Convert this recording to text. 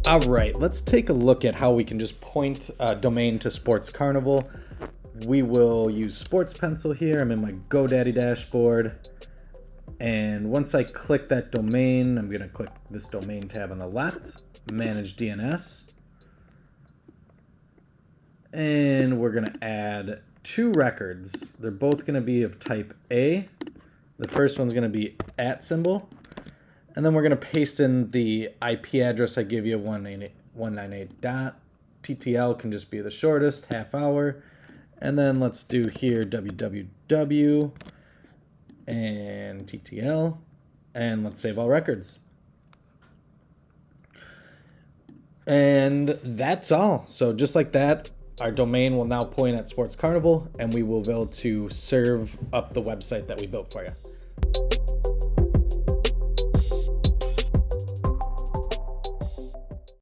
All right, let's take a look at how we can just point a domain to SportsCarnival. We will use Sports Pencil here. I'm in my GoDaddy dashboard. And once I click that domain, I'm going to click this domain tab on the left, Manage DNS. And we're going to add two records. They're both going to be of type A. The first one's going to be @ symbol. And then we're going to paste in the IP address I give you, 198.198.ttl can just be the shortest, half hour. And then let's do here www and ttl. And let's save all records. And that's all. So just like that, our domain will now point at SportsCarnival, and we will be able to serve up the website that we built for you.